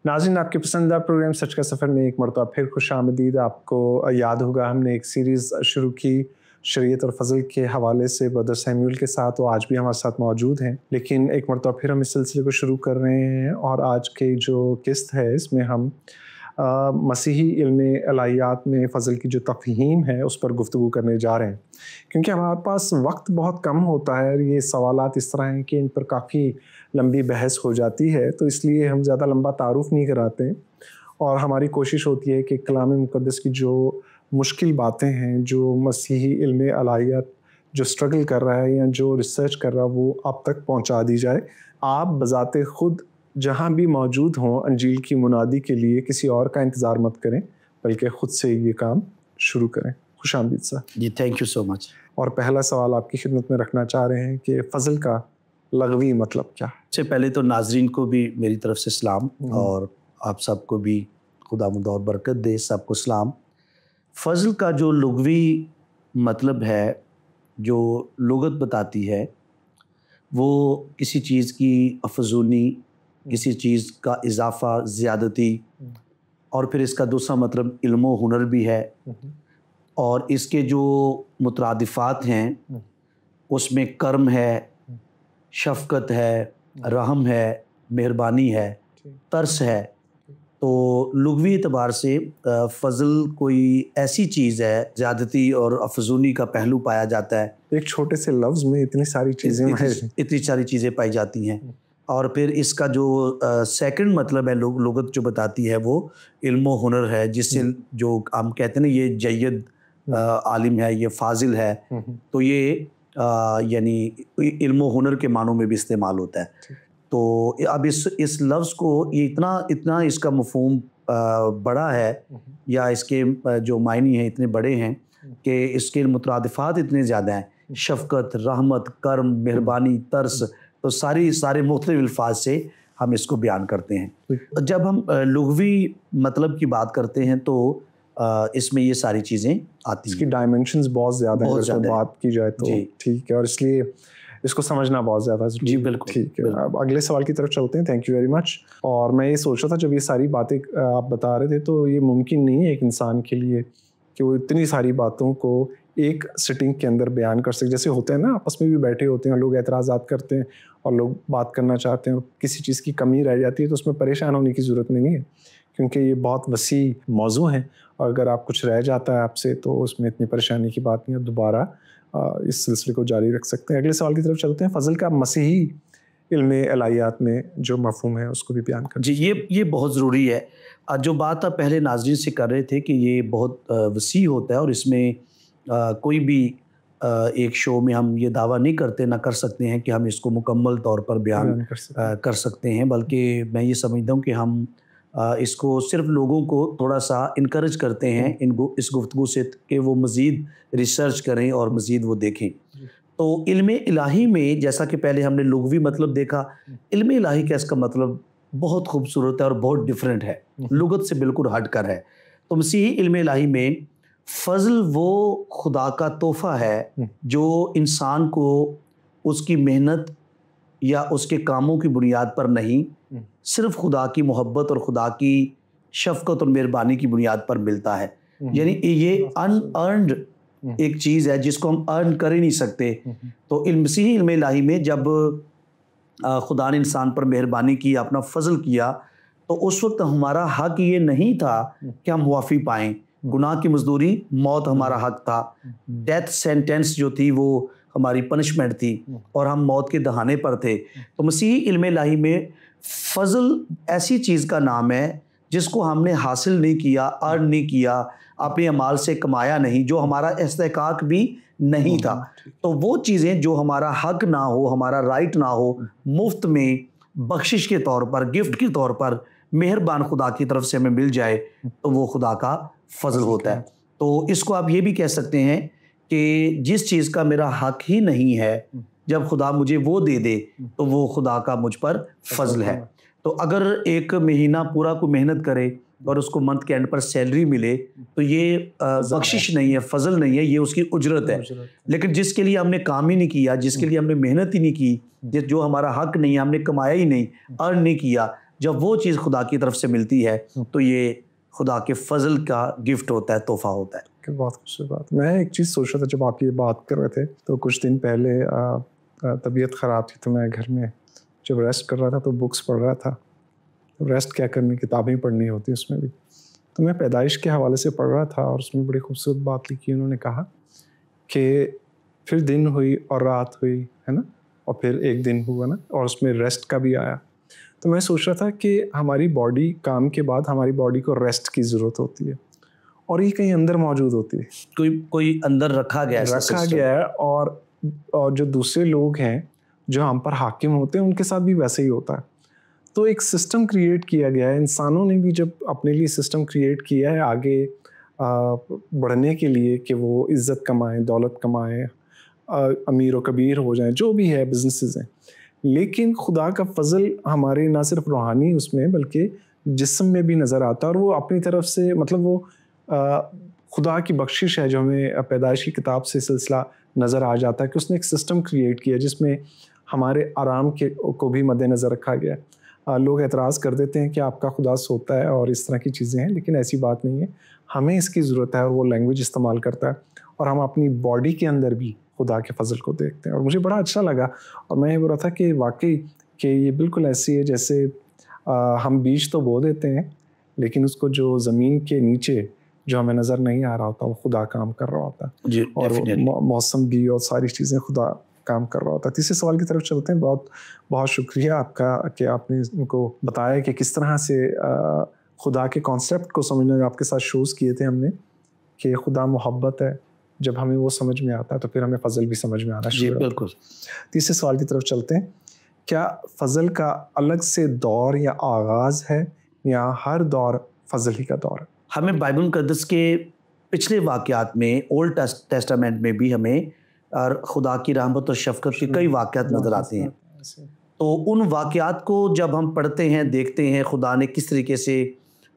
नाज़रीन, आपके पसंदीदा प्रोग्राम सच का सफ़र में एक मरतबा फिर खुशामदीद। आपको याद होगा हमने एक सीरीज़ शुरू की शरीयत और फ़ज़ल के हवाले से ब्रदर सैमुअल के साथ, वो आज भी हमारे साथ मौजूद हैं। लेकिन एक मरतबा फिर हम इस सिलसिले को शुरू कर रहे हैं और आज के जो किस्त है इसमें हम मसीही इल्म इलाहियात में फ़ज़ल की जो तफ़हीम है उस पर गुफ्तगू करने जा रहे हैं, क्योंकि हमारे पास वक्त बहुत कम होता है और ये सवालात इस तरह हैं कि इन पर काफ़ी लंबी बहस हो जाती है, तो इसलिए हम ज़्यादा लंबा तारुफ़ नहीं कराते हैं और हमारी कोशिश होती है कि कलाम मुक़द्दस की जो मुश्किल बातें हैं, जो मसीही इल्म इलाहियात जो स्ट्रगल कर रहा है या जो रिसर्च कर रहा है, वो आप तक पहुँचा दी जाए। आप बज़ाते ख़ुद जहाँ भी मौजूद हों अंजील की मुनादी के लिए किसी और का इंतज़ार मत करें, बल्कि ख़ुद से ये काम शुरू करें। खुशामदीद सर। जी, थैंक यू सो मच। और पहला सवाल आपकी खिदमत में रखना चाह रहे हैं कि फ़ज़ल का लग़वी मतलब क्या है? सबसे पहले तो नाज़रीन को भी मेरी तरफ से सलाम और आप सबको भी खुदावंद और बरकत दे, सबको सलाम। फ़ज़ल का जो लुग़वी मतलब है, जो लुग़त बताती है, वो किसी चीज़ की अफ़ज़ूनी, किसी चीज़ का इज़ाफ़ा, ज़्यादती, और फिर इसका दूसरा मतलब इल्म व हुनर भी है। और इसके जो मुतरादिफ़ात हैं उसमें कर्म है, शफ़क़त है, रहम है, मेहरबानी है, तरस है। तो लुग़वी एतबार से फ़ज़ल कोई ऐसी चीज़ है, ज़्यादती और अफ़ज़ूनी का पहलू पाया जाता है। एक छोटे से लफ्ज़ में इतनी सारी चीज़ें इतनी सारी चीज़ें पाई जाती हैं। और फिर इसका जो सेकंड मतलब है लुग़त जो बताती है वो इल्म व हुनर है, जिससे जो हम कहते हैं ना ये जय्यद आलिम है, ये फ़ाज़िल है, तो ये यानी इल्म व हुनर के मानों में भी इस्तेमाल होता है। तो अब इस लफ्ज़ को ये इतना इसका मफ़हूम बड़ा है या इसके जो मायने हैं इतने बड़े हैं कि इसके मुतरादिफ़ात इतने ज़्यादा हैं, शफ़क़त, रहमत, करम, मेहरबानी, तरस, तो सारे मुख्तलिफ़ अल्फ़ाज़ से हम इसको बयान करते हैं। जब हम लुग़वी मतलब की बात करते हैं तो इसमें ये सारी चीज़ें आती हैं। इसकी डायमेंशंस बहुत ज़्यादा हैं, अगर बात की जाए तो ठीक है, और इसलिए इसको समझना बहुत ज़्यादा जी बिल्कुल। ठीक है। अब अगले सवाल की तरफ चलते हैं। Thank you very much. और मैं ये सोच रहा था जब ये सारी बातें आप बता रहे थे, तो ये मुमकिन नहीं है एक इंसान के लिए कि वो इतनी सारी बातों को एक सिटिंग के अंदर बयान कर सके। जैसे होते हैं ना, आपस में भी बैठे होते हैं, लोग एतराज़ात करते हैं और लोग बात करना चाहते हैं, किसी चीज़ की कमी रह जाती है तो उसमें परेशान होने की ज़रूरत नहीं है, क्योंकि ये बहुत वसी मौजू है और अगर आप कुछ रह जाता है आपसे तो उसमें इतनी परेशानी की बात नहीं है, दोबारा इस सिलसिले को जारी रख सकते हैं। अगले सवाल की तरफ चलते हैं। फ़ज़ल का मसीही इल्म इलाहियात में जो मफ़हूम है उसको भी बयान कर। जी, ये बहुत ज़रूरी है। जो बात आप पहले नाज़रीन से कर रहे थे कि ये बहुत वसी होता है और इसमें कोई भी एक शो में हम ये दावा नहीं करते, ना कर सकते हैं कि हम इसको मुकम्मल तौर पर बयान कर सकते हैं, बल्कि मैं ये समझता हूँ कि हम इसको सिर्फ लोगों को थोड़ा सा इनकरेज करते हैं इस गुफ्तगू से कि वो मज़ीद रिसर्च करें और मज़ीद वो देखें। तो इल्म इलाही में जैसा कि पहले हमने लुग़वी मतलब देखा, इल्म इलाही का इसका मतलब बहुत खूबसूरत है और बहुत डिफरेंट है, लुग़त से बिल्कुल हट कर है। तो मसीही इल्म इलाही में फ़ज़ल वो खुदा का तोहफ़ा है जो इंसान को उसकी मेहनत या उसके कामों की बुनियाद पर नहीं, सिर्फ खुदा की मोहब्बत और खुदा की शफ़क़त और मेहरबानी की बुनियाद पर मिलता है। यानी ये अनअर्न्ड एक चीज़ है जिसको हम अर्न कर ही नहीं सकते। तो मसीही इल्म इलाही में जब खुदा ने इंसान पर मेहरबानी की, अपना फ़ज़ल किया, तो उस वक्त हमारा हक़ ये नहीं था कि हम मुआफ़ी पाएँ। गुनाह की मज़दूरी मौत हमारा हक़ था, डेथ सेंटेंस जो थी वो हमारी पनिशमेंट थी और हम मौत के दहाने पर थे। तो मसीही इल्म इलाही में फ़ज़ल ऐसी चीज़ का नाम है जिसको हमने हासिल नहीं किया, अर्न नहीं किया, अपने अमाल से कमाया नहीं, जो हमारा इस्तेहकाक भी नहीं था। तो वो चीज़ें जो हमारा हक़ ना हो, हमारा राइट ना हो, मुफ्त में बख्शिश के तौर पर, गिफ्ट के तौर पर मेहरबान खुदा की तरफ से हमें मिल जाए, तो वो खुदा का फ़ज़ल होता है। तो इसको आप ये भी कह सकते हैं कि जिस चीज़ का मेरा हक़ ही नहीं है, जब खुदा मुझे वो दे दे तो वो खुदा का मुझ पर फ़ज़ल है। तो अगर एक महीना पूरा कोई मेहनत करे और उसको मंथ के एंड पर सैलरी मिले, तो ये बख्शिश नहीं है, फ़ज़ल नहीं है, ये उसकी उजरत है। लेकिन जिसके लिए हमने काम ही नहीं किया, जिसके लिए हमने मेहनत ही नहीं की, जो हमारा हक़ नहीं है, हमने कमाया ही नहीं, अर्न नहीं किया, जब वो चीज़ खुदा की तरफ से मिलती है तो ये खुदा के फजल का गिफ्ट होता है, तोहफा होता है। कि बहुत खूबसूरत बात। मैं एक चीज़ सोच रहा था जब आप ये बात कर रहे थे, तो कुछ दिन पहले तबीयत ख़राब थी, तो मैं घर में जब रेस्ट कर रहा था तो बुक्स पढ़ रहा था। तो रेस्ट क्या करनी, किताबें पढ़नी होती उसमें भी। तो मैं पैदाइश के हवाले से पढ़ रहा था और उसमें बड़ी खूबसूरत बात लिखी। उन्होंने कहा कि फिर दिन हुई और रात हुई, है ना, और फिर एक दिन हुआ ना, और उसमें रेस्ट का भी आया। तो मैं सोच रहा था कि हमारी बॉडी, काम के बाद हमारी बॉडी को रेस्ट की ज़रूरत होती है, और ये कहीं अंदर मौजूद होती है, कोई अंदर रखा गया है। और जो दूसरे लोग हैं जो हम पर हाकिम होते हैं, उनके साथ भी वैसे ही होता है। तो एक सिस्टम क्रिएट किया गया है, इंसानों ने भी जब अपने लिए सिस्टम क्रिएट किया है आगे बढ़ने के लिए, कि वो इज़्ज़त कमाएं, दौलत कमाएं, अमीर व कबीर हो जाएं, जो भी है, बिजनेसेस हैं। लेकिन खुदा का फजल हमारे ना सिर्फ रूहानी उसमें बल्कि जिस्म में भी नज़र आता है, और वो अपनी तरफ से, मतलब वो खुदा की बख्शिश है जो हमें पैदाइश की किताब से सिलसिला नज़र आ जाता है कि उसने एक सिस्टम क्रिएट किया जिसमें हमारे आराम को भी मद्देनज़र रखा गया है। लोग एतराज़ कर देते हैं कि आपका खुदा सोता है और इस तरह की चीज़ें हैं, लेकिन ऐसी बात नहीं है। हमें इसकी ज़रूरत है, और वो लैंग्वेज इस्तेमाल करता है, और हम अपनी बॉडी के अंदर भी खुदा के फजल को देखते हैं। और मुझे बड़ा अच्छा लगा, और मैं ये बोल रहा था कि वाकई कि ये बिल्कुल ऐसी है जैसे हम बीज तो बो देते हैं, लेकिन उसको जो ज़मीन के नीचे जो हमें नज़र नहीं आ रहा होता, वो खुदा काम कर रहा होता है, और मौसम भी और सारी चीज़ें खुदा काम कर रहा होता है। तीसरे सवाल की तरफ चलते हैं। बहुत बहुत शुक्रिया आपका कि आपने उनको बताया कि किस तरह से खुदा के कॉन्सेप्ट को समझने में आपके साथ शोज़ किए थे हमने, कि खुदा मोहब्बत है। जब हमें वो समझ में आता है तो फिर हमें फ़जल भी समझ में आना शुरू होता है। बिल्कुल। तीसरे सवाल की तरफ चलते हैं। क्या फ़जल का अलग से दौर या आगाज़ है, या हर दौर फ़जल ही का दौर है? हमें बाइबल मुक़द्दस के पिछले वाक़यात में, ओल्ड टेस्टामेंट में भी हमें खुदा की रहमत और शफ़क़त के कई वाक़यात नज़र आते हैं। तो उन वाक़यात को जब हम पढ़ते हैं, देखते हैं, खुदा ने किस तरीके से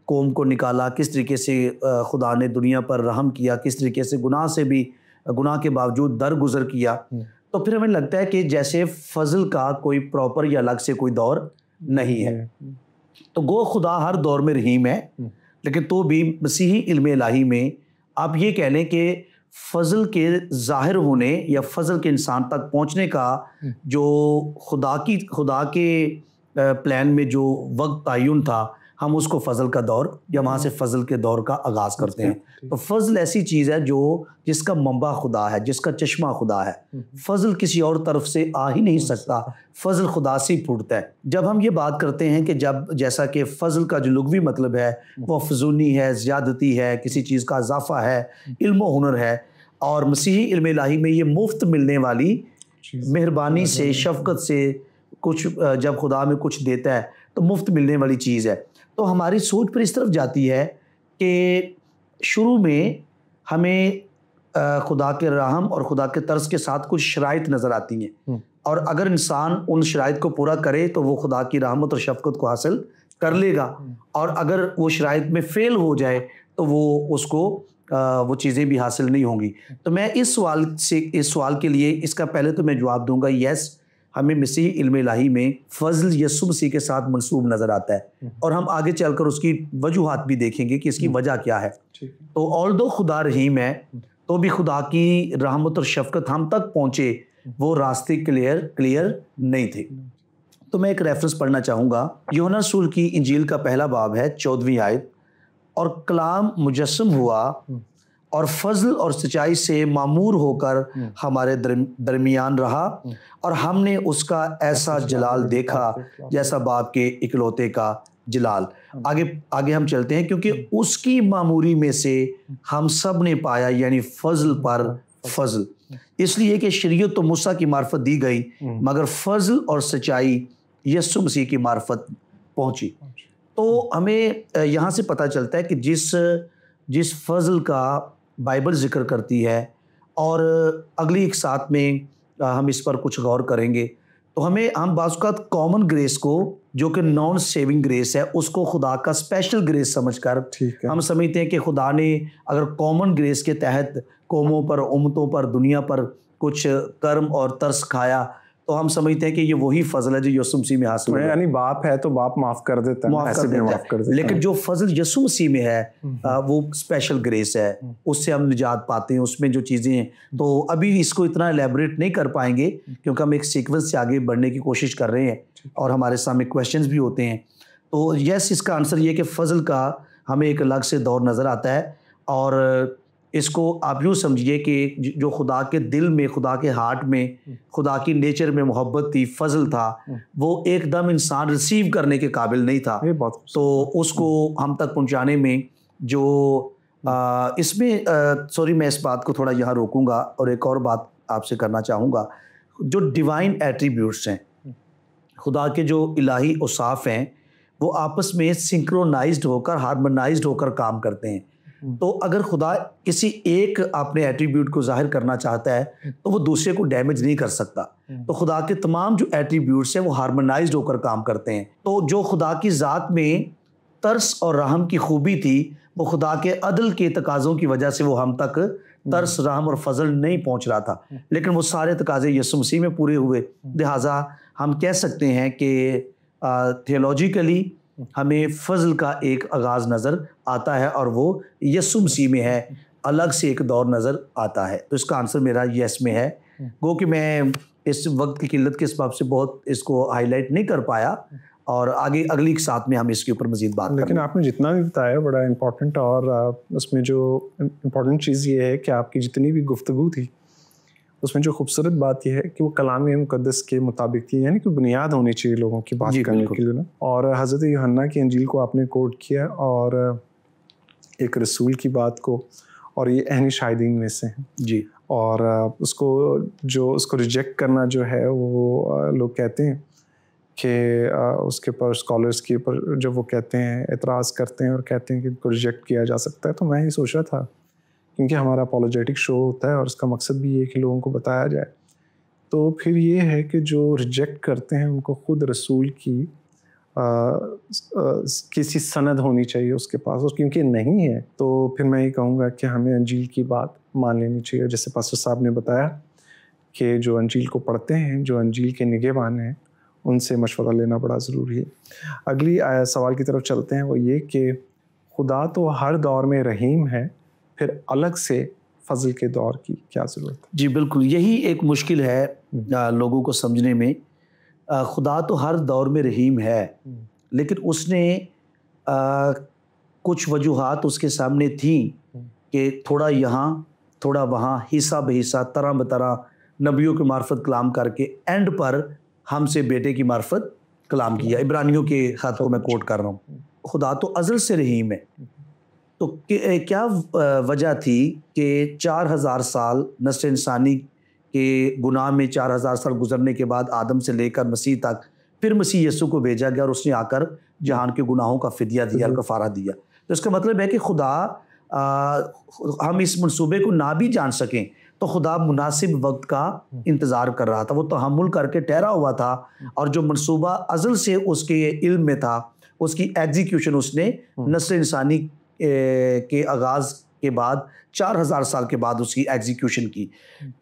कौम को निकाला, किस तरीके से खुदा ने दुनिया पर रहम किया, किस तरीके से गुनाह के बावजूद दरगुजर किया, तो फिर हमें लगता है कि जैसे फ़ज़ल का कोई प्रॉपर या अलग से कोई दौर नहीं है। तो गो खुदा हर दौर में रहीम है, लेकिन तो भी मसीही इल्म इलाही में आप ये कह लें कि फ़ज़ल के ज़ाहिर होने या फ़ज़ल के इंसान तक पहुँचने का जो खुदा के प्लान में जो वक्त तयन था, हम उसको फ़ज़ल का दौर या वहाँ से फ़ज़ल के दौर का आगाज़ करते हैं। तो फ़ज़ल ऐसी चीज़ है जिसका मंबा खुदा है, जिसका चश्मा खुदा है। फ़ज़ल किसी और तरफ से आ ही नहीं सकता, फ़ज़ल खुदा से ही फूटता है। जब हम ये बात करते हैं कि जैसा कि फ़ज़ल का जो लुग़वी मतलब है वो फ़ज़ूनी है, ज़्यादती है, किसी चीज़ का इज़ाफ़ा है, इल्म व हुनर है, और मसीही इल्म इलाही में ये मुफ्त मिलने वाली मेहरबानी से, शफ़क़त से कुछ, जब खुदा में कुछ देता है तो मुफ्त मिलने वाली चीज़ है। तो हमारी सोच पर इस तरफ जाती है कि शुरू में हमें खुदा के रहम और खुदा के तर्स के साथ कुछ शराइत नज़र आती हैं, और अगर इंसान उन शराइत को पूरा करे तो वो खुदा की रहमत और शफ़क़त को हासिल कर लेगा, और अगर वो शराइत में फ़ेल हो जाए तो उसको वो चीज़ें भी हासिल नहीं होंगी। तो मैं इस सवाल के लिए इसका पहले तो मैं जवाब दूंगा, यस, हमें मसीही इल्म इलाही में फ़ज़ल यीशु मसीह के साथ मनसूब नज़र आता है, और हम आगे चलकर उसकी वजूहात भी देखेंगे कि इसकी वजह क्या है। तो ऑल्दो खुदा रहीम है, तो भी खुदा की रहमत और शफ़क़त हम तक पहुँचे वो रास्ते क्लियर नहीं थे। तो मैं एक रेफरेंस पढ़ना चाहूँगा। यूहन्ना रसूल की इंजील का पहला बाब है, 14वीं आयत। और कलाम मुजस्सम हुआ और फजल और सच्चाई से मामूर होकर हमारे दरमियान रहा, और हमने उसका ऐसा जलाल देखा जैसा बाप के इकलौते का जलाल। आगे हम चलते हैं, क्योंकि उसकी मामूरी में से हम सब ने पाया, यानी फजल पर फजल, इसलिए कि शरीयत तो मूसा की मार्फत दी गई, मगर फजल और सच्चाई यीशु मसीह की मार्फत पहुंची। तो हमें यहाँ से पता चलता है कि जिस फजल का बाइबल जिक्र करती है, और अगली एक साथ में हम इस पर कुछ गौर करेंगे, तो हम बाज़-औक़ात कॉमन ग्रेस को, जो कि नॉन सेविंग ग्रेस है, उसको खुदा का स्पेशल ग्रेस समझकर हम समझते हैं कि खुदा ने अगर कॉमन ग्रेस के तहत कौमों पर, उम्मतों पर, दुनिया पर कुछ कर्म और तरस खाया, तो हम समझते हैं कि ये वही फजल है जो यीशु मसीह में हासिल है। यानी बाप है तो बाप माफ कर देता है, ऐसे भी माफ कर देता है। लेकिन जो फजल यीशु मसीह में है वो स्पेशल ग्रेस है, उससे हम निजात पाते हैं, उसमें जो चीज़ें हैं। तो अभी इसको इतना एलैबोरेट नहीं कर पाएंगे क्योंकि हम एक सीक्वेंस से आगे बढ़ने की कोशिश कर रहे हैं और हमारे सामने क्वेश्चंस भी होते हैं। तो यस, इसका आंसर ये कि फजल का हमें एक अलग से दौर नज़र आता है और इसको आप यूँ समझिए कि जो खुदा के दिल में, खुदा के हार्ट में, खुदा की नेचर में मोहब्बत थी, फजल था, वो एकदम इंसान रिसीव करने के काबिल नहीं था। तो उसको हम तक पहुंचाने में जो इसमें सॉरी मैं इस बात को थोड़ा यहाँ रोकूंगा और एक और बात आपसे करना चाहूँगा। जो डिवाइन एट्रीब्यूट्स हैं, खुदा के जो इलाही औसाफ हैं, वो आपस में सिंक्रोनाइज्ड होकर, हार्मोनाइज्ड होकर काम करते हैं। तो अगर खुदा किसी एक अपने एट्रीब्यूट को जाहिर करना चाहता है तो वो दूसरे को डैमेज नहीं कर सकता। तो खुदा के तमाम जो एट्रीब्यूट्स हैं वो हार्मोनाइज्ड होकर काम करते हैं। तो जो खुदा की ज़ात में तरस और रहम की खूबी थी, वो खुदा के अदल के तकाज़ों की वजह से वो हम तक तरस, रहम और फजल नहीं पहुंच रहा था, लेकिन वो सारे तकाज़े यीशु मसीह में पूरे हुए। लिहाजा हम कह सकते हैं कि थियोलॉजिकली हमें फजल का एक आगाज़ नज़र आता है और वो यीशु मसीह में है, अलग से एक दौर नज़र आता है। तो इसका आंसर मेरा यस में है। गो कि मैं इस वक्त की किल्लत के सबब से बहुत इसको हाईलाइट नहीं कर पाया और आगे अगली साथ में हम इसके ऊपर मज़ीद बात करेंगे। लेकिन आपने जितना भी बताया बड़ा इम्पोर्टेंट, और उसमें जो इम्पोर्टेंट चीज़ ये है कि आपकी जितनी भी गुफ्तगू थी उसमें जो खूबसूरत बात यह है कि वो कलाम मुक़द्दस के मुताबिक थी, यानी कि बुनियाद होनी चाहिए लोगों की बात करने के लिए ना। और हज़रत यूहन्ना की इंजील को आपने कोट किया और एक रसूल की बात को, और ये अहनी शाहिदीन में से हैं जी। और उसको रिजेक्ट करना जो है वो लोग कहते हैं कि उसके ऊपर स्कॉलर्स के ऊपर जब वो कहते हैं, एतराज़ करते हैं और कहते हैं कि इनको रिजेक्ट किया जा सकता है। तो मैं ये सोच रहा था, क्योंकि हमारा अपॉलोजेटिक शो होता है और उसका मकसद भी ये है कि लोगों को बताया जाए, तो फिर ये है कि जो रिजेक्ट करते हैं उनको खुद रसूल की किसी सनद होनी चाहिए उसके पास, और क्योंकि नहीं है तो फिर मैं ये कहूँगा कि हमें अंजील की बात मान लेनी चाहिए। जैसे पास्टर साहब ने बताया कि जो अंजील को पढ़ते हैं, जो अंजील के निगहबान हैं, उनसे मशवरा लेना बड़ा ज़रूरी है। अगली सवाल की तरफ चलते हैं, वो ये कि खुदा तो हर दौर में रहीम है, फिर अलग से फजल के दौर की क्या ज़रूरत है? जी बिल्कुल, यही एक मुश्किल है लोगों को समझने में। खुदा तो हर दौर में रहीम है, लेकिन उसने कुछ वजूहात उसके सामने थी कि थोड़ा यहाँ थोड़ा वहाँ, हिस्सा बहिस्सा, तरह बतरह नबियों के मार्फत कलाम करके एंड पर हमसे बेटे की मार्फत कलाम किया। इब्रानियों के ख़त को मैं कोट कर रहा हूँ। खुदा तो अज़ल से रहीम है। तो क्या वजह थी कि 4000 साल नस्ल इंसानी के गुनाह में 4000 साल गुजरने के बाद आदम से लेकर मसीह तक, फिर मसीह यीशु को भेजा गया और उसने आकर जहान के गुनाहों का फिदिया दिया, कफ़ारा दिया। तो इसका मतलब है कि खुदा हम इस मंसूबे को ना भी जान सकें तो खुदा मुनासिब वक्त का इंतज़ार कर रहा था। वो तहम्मुल करके ठहरा हुआ था और जो मंसूबा अज़ल से उसके इल्म में था, उसकी एग्जीक्यूशन उसने नस्ल इंसानी के आगाज़ के बाद 4000 साल के बाद उसकी एग्जीक्यूशन की।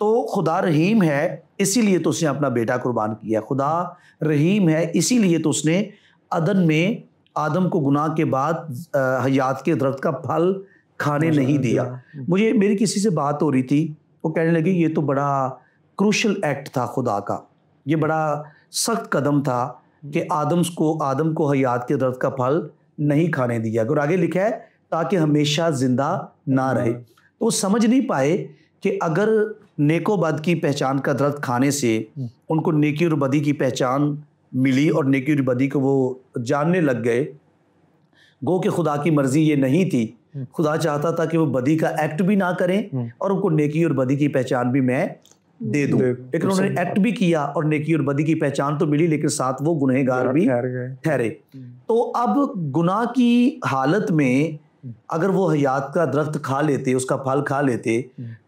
तो खुदा रहीम है, इसीलिए तो उसने अपना बेटा कुर्बान किया। खुदा रहीम है, इसीलिए तो उसने अदन में आदम को गुनाह के बाद हयात के दरख्त का फल खाने नहीं दिया। मेरी किसी से बात हो रही थी, वो कहने लगी ये तो बड़ा क्रूशल एक्ट था खुदा का, ये बड़ा सख्त कदम था कि आदम को हयात के दरख्त का फल नहीं खाने दिया। और आगे लिखा है ताकि हमेशा जिंदा ना रहे। तो समझ नहीं पाए कि अगर नेको बद की पहचान का दरख्त खाने से उनको नेकी और बदी की पहचान मिली और नेकी और बदी को वो जानने लग गए, गो कि खुदा की मर्जी ये नहीं थी। खुदा चाहता था कि वो बदी का एक्ट भी ना करें और उनको नेकी और बदी की पहचान भी मैं दे दूं, लेकिन उन्होंने एक्ट भी किया और नेकी और बदी की पहचान तो मिली, लेकिन साथ वो गुनहगार भी ठहरे। तो अब गुनाह की हालत में अगर वो हयात का दरख्त खा लेते, उसका फल खा लेते,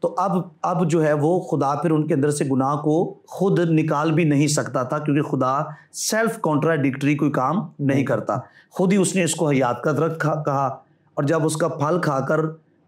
तो अब जो है वो खुदा फिर उनके अंदर से गुनाह को खुद निकाल भी नहीं सकता था, क्योंकि खुदा सेल्फ कॉन्ट्राडिक्टरी कोई काम नहीं करता। खुद ही उसने इसको हयात का दरख्त कहा और जब उसका फल खाकर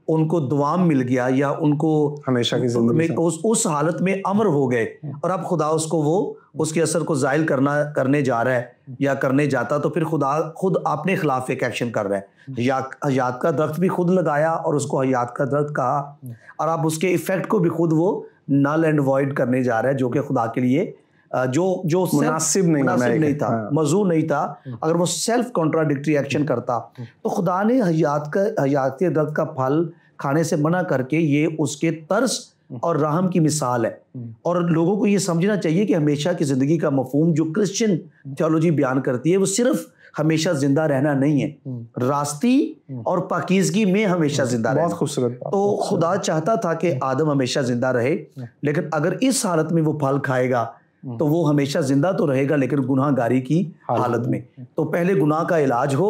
उनको दुआम मिल गया या उनको हमेशा की जिंदगी उस हालत में अमर हो गए और अब खुदा उसको वो उसके असर को जायल करने जा रहा है या करने जाता, तो फिर खुदा खुद अपने खिलाफ एक एक्शन कर रहा है। हयात का दरख्त भी खुद लगाया और उसको हयात का दरख्त कहा, और अब उसके इफेक्ट को भी खुद वो नल एंड वॉइड करने जा रहा है, जो कि खुदा के लिए जो मुनासिब नहीं था, मौजू नहीं था। अगर वो सेल्फ कॉन्ट्राडिक्टरी एक्शन करता तो खुदा ने हयात के दरख्त का फल खाने से मना करके, ये उसके तर्स और रहम की मिसाल है। और लोगों को ये समझना चाहिए कि हमेशा की ज़िंदगी का मफहूम जो क्रिश्चियन थियोलॉजी बयान करती है वो सिर्फ हमेशा जिंदा रहना नहीं है, रास्ती और पाकीज़गी में हमेशा जिंदा रहना। बहुत खूबसूरत बात। तो खुदा चाहता था कि आदम हमेशा जिंदा रहे, लेकिन अगर इस हालत में वो फल खाएगा तो वो हमेशा जिंदा तो रहेगा लेकिन गुनाहगारी की हालत में। तो पहले गुनाह का इलाज हो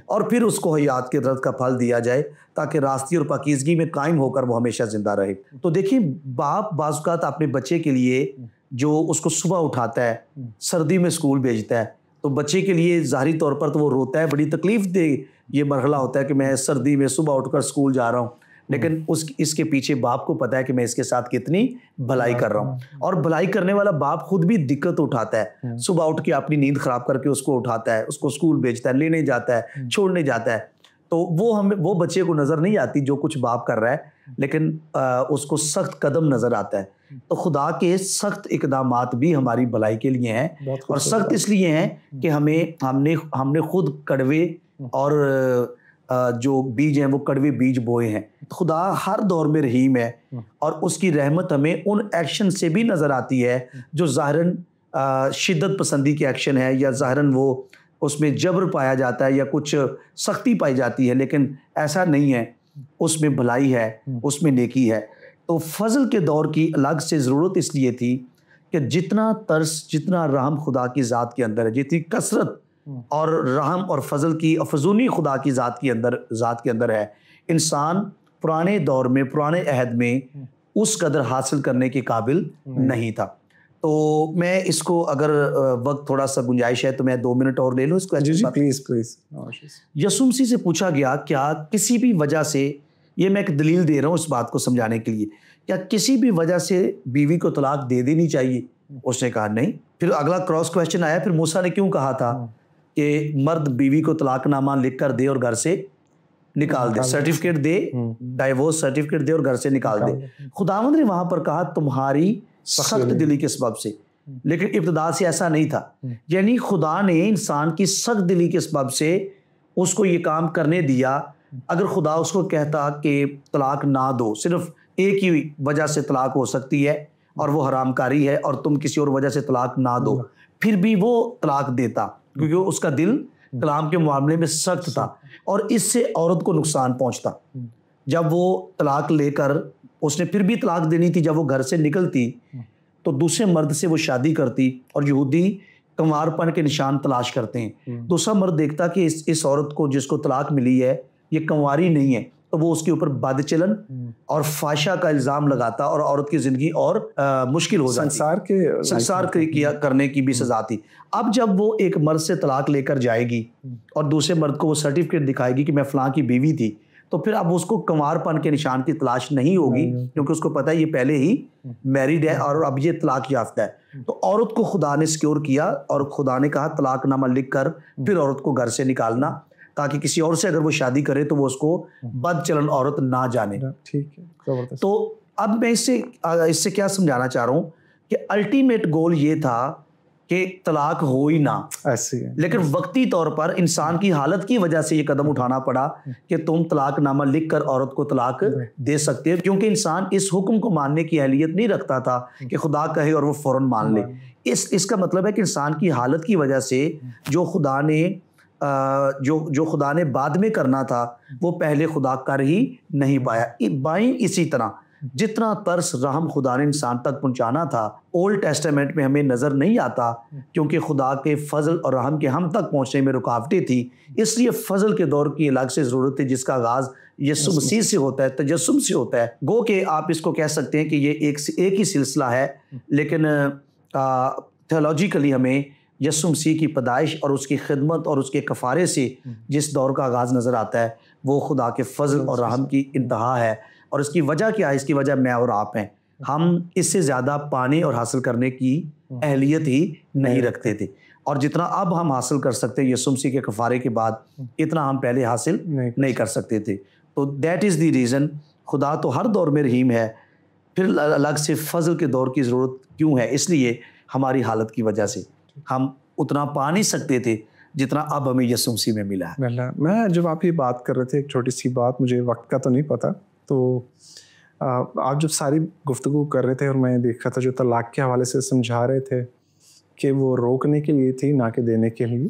और फिर उसको हयात के दरख्त का फल दिया जाए ताकि रास्ती और पाकीज़गी में कायम होकर वो हमेशा जिंदा रहे। तो देखिए, बाप बाज़ अपने बच्चे के लिए जो उसको सुबह उठाता है, सर्दी में स्कूल भेजता है, तो बच्चे के लिए ज़ाहिरी तौर पर तो वो रोता है, बड़ी तकलीफ दे ये मरहला होता है कि मैं सर्दी में सुबह उठकर स्कूल जा रहा हूँ, लेकिन इसके पीछे बाप को पता है कि मैं इसके साथ कितनी भलाई कर रहा हूँ। और भलाई करने वाला बाप खुद भी दिक्कत उठाता है, सुबह उठ के अपनी नींद खराब करके उसको उठाता है, उसको स्कूल भेजता है, लेने जाता है, छोड़ने जाता है। तो वो बच्चे को नज़र नहीं आती जो कुछ बाप कर रहा है, लेकिन उसको सख्त कदम नज़र आता है। तो खुदा के सख्त इकदामात भी हमारी भलाई के लिए हैं, और सख्त इसलिए हैं कि हमने खुद कड़वे और जो बीज हैं वो कड़वे बीज बोए हैं। खुदा हर दौर में रहीम है और उसकी रहमत हमें उन एक्शन से भी नज़र आती है जो ज़ाहिरन शिद्दत पसंदी के एक्शन है, या ज़ाहिरन वो उसमें जबर पाया जाता है या कुछ सख्ती पाई जाती है, लेकिन ऐसा नहीं है, उसमें भलाई है, उसमें नेकी है। तो फजल के दौर की अलग से ज़रूरत इसलिए थी कि जितना तरस, जितना रहम खुदा की ज़ात के अंदर है, जितनी कसरत और रहम और फजल की अफजूनी खुदा की ज़ात के अंदर है, इंसान पुराने दौर में, पुराने अहद में उस कदर हासिल करने के काबिल नहीं था। तो मैं इसको, अगर वक्त थोड़ा सा गुंजाइश है तो मैं 2 मिनट और ले लूँ इसको। जी प्लीज़ प्लीज़। यीशु मसीह से पूछा गया, क्या किसी भी वजह से, ये मैं एक दलील दे रहा हूँ इस बात को समझाने के लिए, क्या किसी भी वजह से बीवी को तलाक दे देनी चाहिए? उसने कहा नहीं। फिर अगला क्रॉस क्वेश्चन आया, फिर मूसा ने क्यों कहा था कि मर्द बीवी को तलाकनामा लिख कर दे और घर से निकाल दे, सर्टिफिकेट दे, डाइवोर्स सर्टिफिकेट दे और घर से निकाल दे? खुदावंद ने वहां पर कहा तुम्हारी सख्त दिली के सबब से, लेकिन इब्तिदा से ऐसा नहीं था। यानी खुदा ने इंसान की सख्त दिली के सबब से उसको ये काम करने दिया। अगर खुदा उसको कहता कि तलाक ना दो, सिर्फ एक ही वजह से तलाक हो सकती है और वो हरामकारी है और तुम किसी और वजह से तलाक ना दो, फिर भी वो तलाक देता, क्योंकि उसका दिल कलाम के मामले में सख्त था और इससे औरत को नुकसान पहुंचता। जब वो तलाक लेकर, उसने फिर भी तलाक देनी थी, जब वो घर से निकलती तो दूसरे मर्द से वो शादी करती, और यहूदी कंवारपन के निशान तलाश करते हैं। दूसरा मर्द देखता कि इस औरत को जिसको तलाक मिली है ये कंवारी नहीं है, तो वो उसके ऊपर बदचलन और फाशा का इल्ज़ाम लगाता और औरत की ज़िंदगी और मुश्किल हो जाती। संसार करने की भी सज़ा थी। अब जब वो एक मर्द से तलाक लेकर जाएगी और दूसरे मर्द को वो सर्टिफिकेट दिखाएगी कि मैं फ़लाँ की बीवी थी, तो फिर अब उसको कंवारपन के निशान की तलाश नहीं होगी, क्योंकि उसको पता है ये पहले ही मैरिड है और अब ये तलाक याफ्ता है। तो औरत को खुदा ने सिक्योर किया और खुदा ने कहा तलाकनामा लिख कर फिर औरत को घर से निकालना, ताकि किसी और से अगर वो शादी करे तो वो उसको बदचलन औरत ना जाने। ठीक है। तो अब मैं इससे क्या समझाना चाह रहा हूँ कि अल्टीमेट गोल ये था कि तलाक हो ही ना, ऐसे है। लेकिन वक्ती तौर पर इंसान की हालत की वजह से ये कदम उठाना पड़ा कि तुम तलाकनामा लिख कर औरत को तलाक दे सकते हो, क्योंकि इंसान इस हुक्म को मानने की अहलियत नहीं रखता था कि खुदा कहे और वो फौरन मान ले। इसका मतलब है कि इंसान की हालत की वजह से जो खुदा ने बाद में करना था वो पहले खुदा कर ही नहीं पाया। बाइन इसी तरह जितना तरस रहम खुदा ने इंसान तक पहुंचाना था, ओल्ड टेस्टामेंट में हमें नज़र नहीं आता, क्योंकि खुदा के फजल और रहम के हम तक पहुंचने में रुकावटें थी। इसलिए फजल के दौर की अलग से ज़रूरत है, जिसका आगाज़ यीशु मसीह से होता है, तजस्सुम से होता है। गो के आप इसको कह सकते हैं कि ये एक ही सिलसिला है, लेकिन थियोलॉजिकली हमें यीशु मसीह की पैदाइश और उसकी खिदमत और उसके कफ़ारे से जिस दौर का आगाज़ नज़र आता है वो खुदा के फजल और रहम की इंतहा है। और इसकी वजह क्या है? इसकी वजह मैं और आप हैं। हम इससे ज़्यादा पाने और हासिल करने की अहलियत ही नहीं रखते थे, और जितना अब हम हासिल कर सकते हैं यीशु मसीह के कफ़ारे के बाद, इतना हम पहले हासिल नहीं कर सकते थे। तो दैट इज़ द रीज़न खुदा तो हर दौर में रहीम है, फिर अलग से फजल के दौर की ज़रूरत क्यों है? इसलिए हमारी हालत की वजह से हम उतना पा नहीं सकते थे जितना अब हमें यीशु मसीह में मिला है। मैं जब आप ये बात कर रहे थे, एक छोटी सी बात, मुझे वक्त का तो नहीं पता, तो आप जब सारी गुफ्तगू कर रहे थे और मैं देख रहा था जो तलाक के हवाले से समझा रहे थे कि वो रोकने के लिए थी ना कि देने के लिए,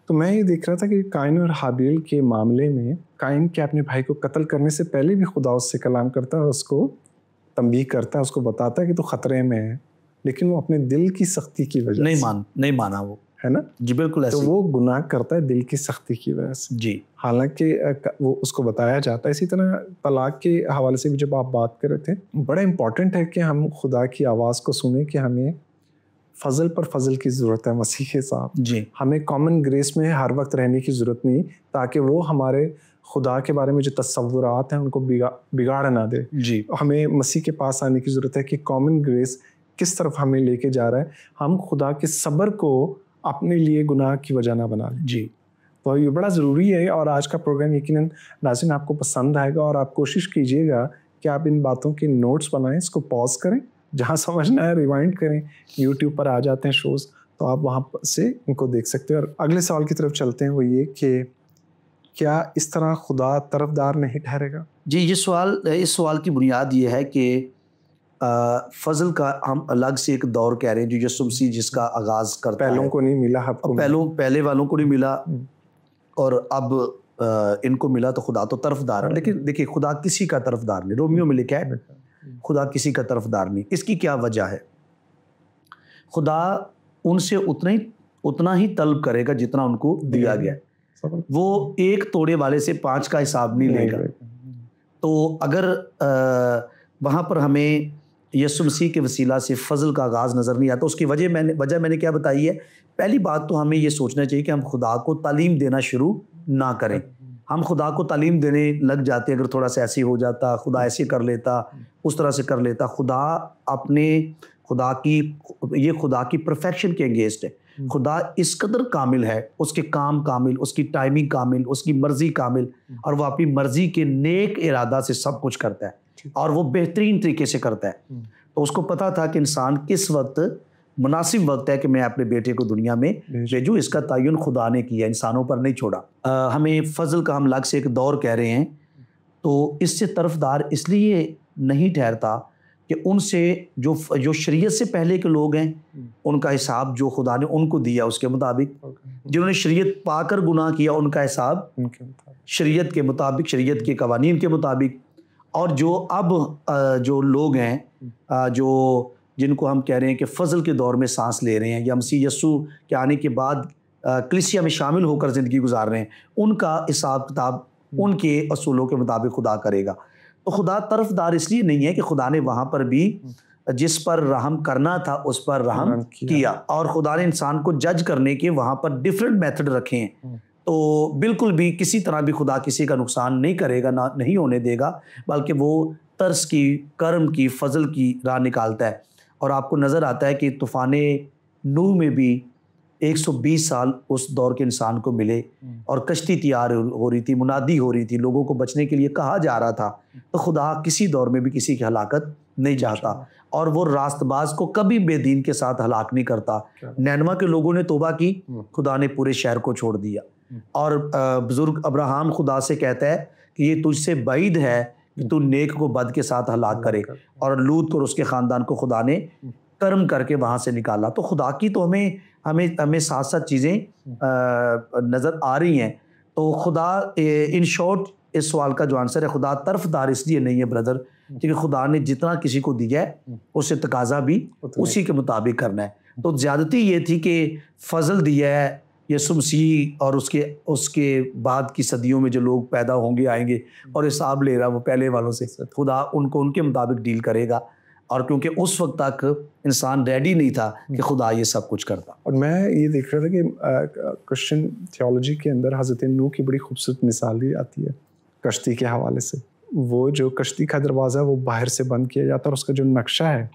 तो मैं ये देख रहा था कि काइन और हाबिल के मामले में काइन के अपने भाई को कत्ल करने से पहले भी खुदा उससे कलाम करता है, उसको तंबीह करता है, उसको बताता है कि तो ख़तरे में है, लेकिन वो अपने दिल की सख्ती की वजह नहीं माना वो, है ना जी बिल्कुल ऐसे। तो वो गुनाह करता है दिल की सख्ती की वजह से जी, हालांकि वो उसको बताया जाता है। इसी तरह तलाक के हवाले से भी जब आप बात कर रहे थे, बड़ा इम्पॉर्टेंट है कि हम खुदा की आवाज़ को सुने कि हमें फ़ज़ल पर फ़ज़ल की ज़रूरत है मसीह के साथ। जी, हमें कॉमन ग्रेस में हर वक्त रहने की ज़रूरत नहीं, ताकि वो हमारे खुदा के बारे में जो तस्वुरात हैं उनको बिगाड़ ना दे। जी, हमें मसीह के पास आने की ज़रूरत है कि कॉमन ग्रेस किस तरफ हमें लेके जा रहा है, हम खुदा के सब्र को अपने लिए गुनाह की वजह ना बना लें। जी, तो ये बड़ा ज़रूरी है, और आज का प्रोग्राम यकीनन नाज़रीन आपको पसंद आएगा, और आप कोशिश कीजिएगा कि आप इन बातों के नोट्स बनाएं, इसको पॉज करें, जहाँ समझना है रिवाइंड करें। यूट्यूब पर आ जाते हैं शोज़, तो आप वहाँ से इनको देख सकते हैं। और अगले सवाल की तरफ चलते हैं, वो ये कि क्या इस तरह खुदा तरफदार नहीं ठहरेगा? जी, इस सवाल की बुनियाद ये है कि फजल का हम अलग से एक दौर कह रहे हैं जो यीशु मसीह जिसका आगाज़ करता है। पहलों को नहीं मिला, आपको पहले वालों को नहीं मिला, और अब इनको मिला, तो खुदा तो तरफदार है। लेकिन देखिए, खुदा किसी का तरफदार नहीं। रोमियो में लिखा है खुदा किसी का तरफदार नहीं। इसकी क्या वजह है? खुदा उनसे उतना ही तलब करेगा जितना उनको दिया गया है। वो एक तोड़े वाले से 5 का हिसाब नहीं लेगा। तो अगर वहाँ पर हमें यीशु मसीह के वसीला से फजल का आगाज़ नज़र नहीं आता, उसकी वजह मैंने क्या बताई है? पहली बात तो हमें ये सोचना चाहिए कि हम खुदा को तालीम देना शुरू ना करें। हम खुदा को तालीम देने लग जाते, अगर थोड़ा सा ऐसे हो जाता, खुदा ऐसे कर लेता, उस तरह से कर लेता। खुदा की परफेक्शन के अगेंस्ट है। खुदा इस कदर कामिल है, उसके काम कामिल, उसकी टाइमिंग कामिल, उसकी मर्जी कामिल, और वो अपनी मर्जी के नेक इरादा से सब कुछ करता है, और वो बेहतरीन तरीके से करता है। तो उसको पता था कि इंसान किस वक्त मुनासिब वक्त है कि मैं अपने बेटे को दुनिया में भेजूं। इसका तयन खुदा ने किया, इंसानों पर नहीं छोड़ा। हमें फजल का हम अलग से एक दौर कह रहे हैं, तो इससे तरफदार इसलिए नहीं ठहरता कि उनसे जो शरीयत से पहले के लोग हैं, उनका हिसाब जो खुदा ने उनको दिया उसके मुताबिक, जिन्होंने शरीयत पाकर गुनाह किया उनका हिसाब शरीयत के मुताबिक, शरीयत के कवानीन के मुताबिक। और जो अब जो लोग हैं, जिनको हम कह रहे हैं कि फ़ज़ल के दौर में सांस ले रहे हैं, या मसीह यस्सु के आने के बाद कलीसिया में शामिल होकर ज़िंदगी गुजार रहे हैं, उनका हिसाब किताब उनके असूलों के मुताबिक खुदा करेगा। तो खुदा तरफदार इसलिए नहीं है कि खुदा ने वहाँ पर भी जिस पर रहम करना था उस पर रहम किया, और खुदा ने इंसान को जज करने के वहाँ पर डिफरेंट मेथड रखे हैं। तो बिल्कुल भी किसी तरह भी खुदा किसी का नुकसान नहीं करेगा, ना नहीं होने देगा, बल्कि वो तरस की, कर्म की, फजल की राह निकालता है। और आपको नज़र आता है कि तूफ़ाने नूह में भी 120 साल उस दौर के इंसान को मिले, और कश्ती तैयार हो रही थी, मुनादी हो रही थी, लोगों को बचने के लिए कहा जा रहा था। तो खुदा किसी दौर में भी किसी की हलाकत नहीं चाहता, और वो रास्तबाज को कभी बेदीन के साथ हलाक नहीं करता। नैनवा के लोगों ने तौबा की, खुदा ने पूरे शहर को छोड़ दिया। और बुजुर्ग अब्राहम खुदा से कहता है कि ये तुझसे बाइद है कि तू नेक को बद के साथ हलाक करे, और लूत और उसके ख़ानदान को खुदा ने कर्म करके वहाँ से निकाला। तो खुदा की तो हमें साथ साथ चीज़ें नज़र आ रही हैं। तो खुदा इन शॉर्ट इस सवाल का जो आंसर है, खुदा तरफदार इसलिए नहीं है ब्रदर, क्योंकि खुदा ने जितना किसी को दिया है उससे तकाजा भी उसी के मुताबिक करना है। तो ज़्यादती ये थी कि फ़जल दिया है यीशु मसीह, और उसके बाद की सदियों में जो लोग पैदा होंगे आएंगे, और हिसाब ले रहा वो पहले वालों से, खुदा उनको उनके मुताबिक डील करेगा। और क्योंकि उस वक्त तक इंसान रेडी नहीं था कि खुदा ये सब कुछ करता। और मैं ये देख रहा था कि क्रिश्चियन थियोलॉजी के अंदर हज़रत नूह की बड़ी खूबसूरत मिसाल दी जाती है कश्ती के हवाले से। वो जो कश्ती का दरवाज़ा वो बाहर से बंद किया जाता है और उसका जो नक्शा है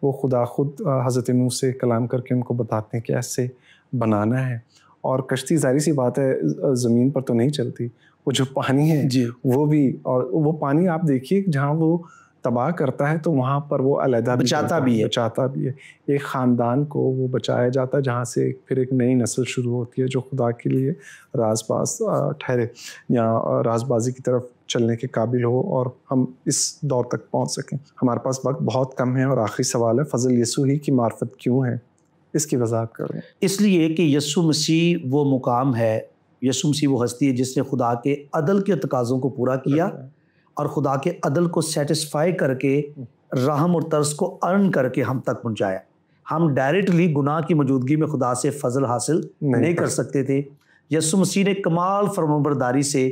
वो खुदा खुद हज़रत नूह से कलाम करके उनको बताते हैं कि ऐसे बनाना है। और कश्ती ज़ाहिर सी बात है ज़मीन पर तो नहीं चलती, वो जो पानी है जी। वो भी, और वो पानी आप देखिए जहाँ वो तबाह करता है तो वहाँ पर वो अलहदा बचाता भी है। बचाता भी है। एक ख़ानदान को वो बचाया जाता है जहाँ से फिर एक नई नस्ल शुरू होती है जो खुदा के लिए राजबाज ठहरे या राजबाजी की तरफ चलने के काबिल हो और हम इस दौर तक पहुँच सकें। हमारे पास वक्त बहुत कम है और आखिरी सवाल है, फ़ज़ल यसू ही की मार्फत क्यों है, इसकी वजाहत करें। इसलिए कि यीशु मसीह वो मुकाम है, यीशु मसीह वो हस्ती है जिसने खुदा के अदल के तकाज़ों को पूरा किया और खुदा के अदल को सेटिस्फाई करके रहम और तरस को अर्न करके हम तक पहुंचाया। हम डायरेक्टली गुनाह की मौजूदगी में खुदा से फजल हासिल नहीं कर सकते थे। यीशु मसीह ने कमाल फरमाबरदारी से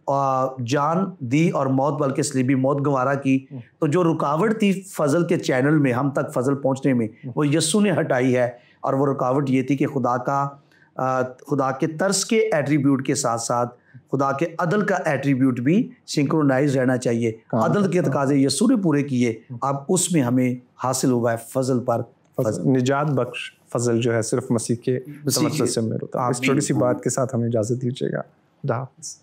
जान दी और मौत बल्कि सलीबी मौत गंवारा की। तो जो रुकावट थी फजल के चैनल में हम तक फजल पहुंचने में वो यीशु ने हटाई है। और वो रुकावट ये थी कि खुदा के तरस के एट्रीब्यूट के साथ साथ खुदा के अदल का एट्रीब्यूट भी सिंक्रोनाइज रहना चाहिए। अदल के तकाजे यीशु ने पूरे किए, अब उसमें हमें हासिल हुआ है फजल पर फजल। निजात बख्श फजल जो है सिर्फ मसीह के तवज्जुह से मिलता है। इस छोटी सी बात के साथ हमें इजाज़त दीजिएगा। खुदा हाफ़िज़।